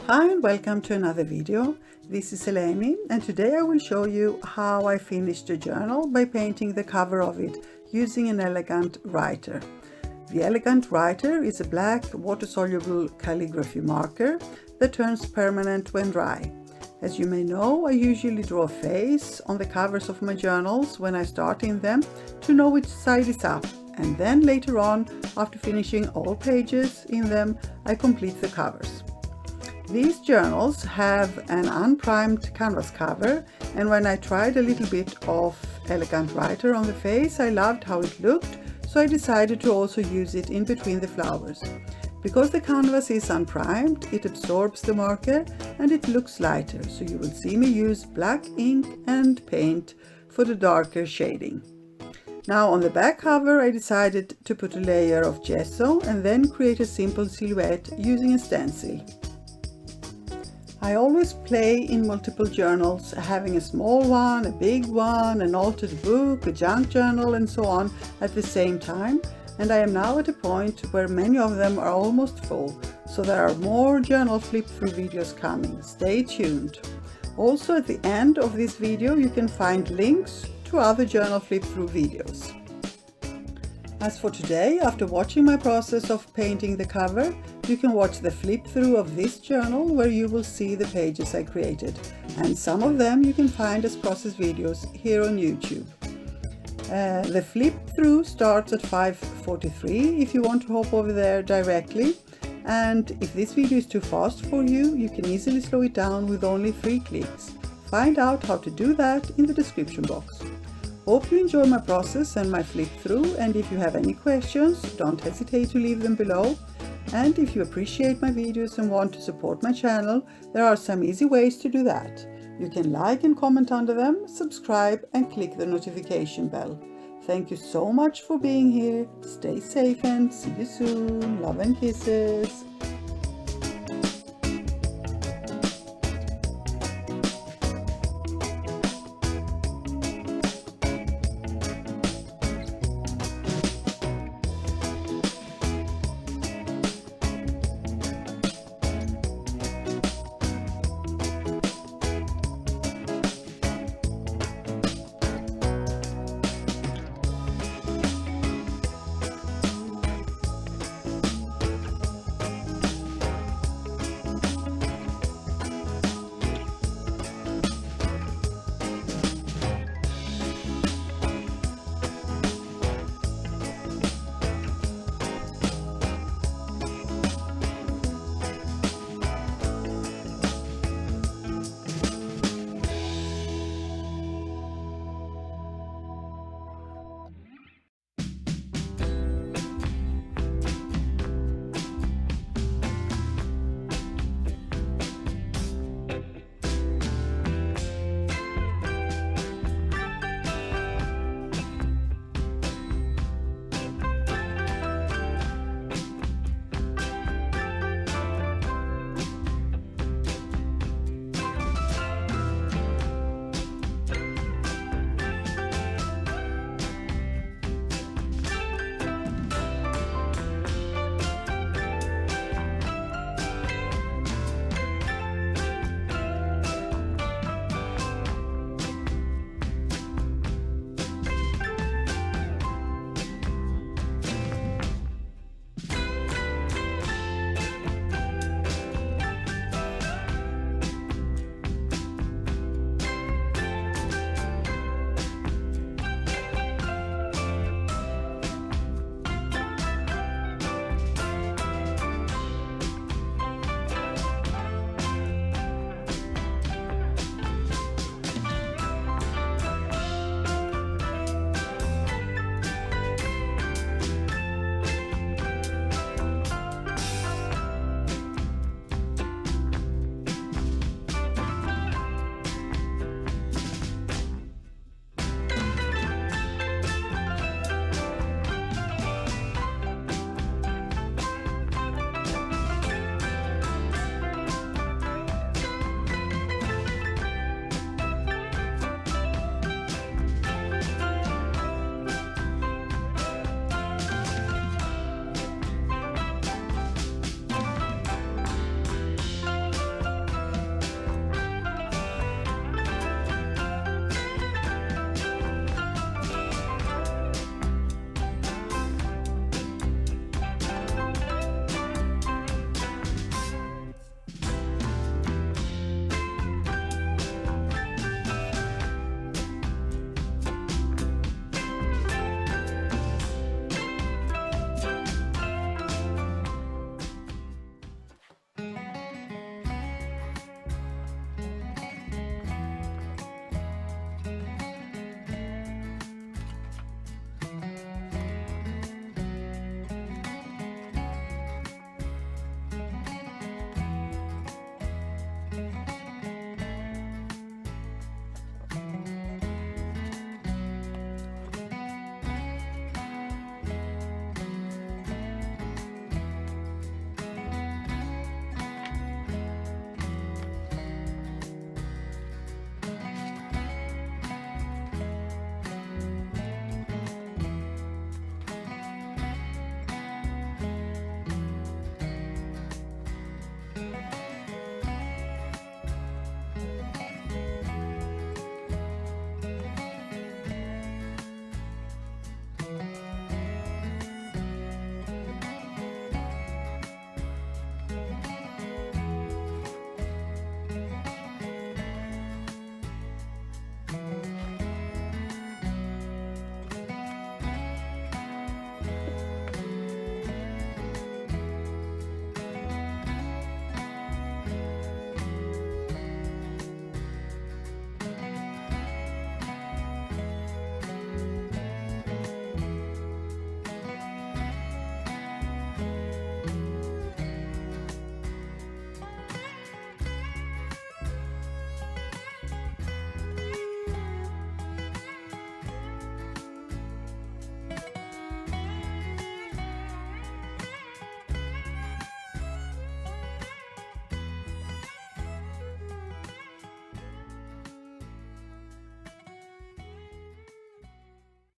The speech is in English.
Hi and welcome to another video. This is Eleni and today I will show you how I finished a journal by painting the cover of it using an elegant writer. The elegant writer is a black water-soluble calligraphy marker that turns permanent when dry. As you may know, I usually draw a face on the covers of my journals when I start in them to know which side is up, and then later on, after finishing all pages in them, I complete the covers. These journals have an unprimed canvas cover, and when I tried a little bit of elegant writer on the face, I loved how it looked, so I decided to also use it in between the flowers. Because the canvas is unprimed, it absorbs the marker and it looks lighter, so you will see me use black ink and paint for the darker shading. Now on the back cover I decided to put a layer of gesso and then create a simple silhouette using a stencil. I always play in multiple journals, having a small one, a big one, an altered book, a junk journal and so on at the same time, and I am now at a point where many of them are almost full, so there are more journal flip-through videos coming. Stay tuned. Also at the end of this video you can find links to other journal flip-through videos. As for today, after watching my process of painting the cover, you can watch the flip-through of this journal where you will see the pages I created, and some of them you can find as process videos here on YouTube. The flip-through starts at 5:43 if you want to hop over there directly, and if this video is too fast for you, you can easily slow it down with only 3 clicks. Find out how to do that in the description box. Hope you enjoy my process and my flip-through, and if you have any questions, don't hesitate to leave them below. And if you appreciate my videos and want to support my channel, there are some easy ways to do that. You can like and comment under them, subscribe and click the notification bell. Thank you so much for being here. Stay safe and see you soon. Love and kisses.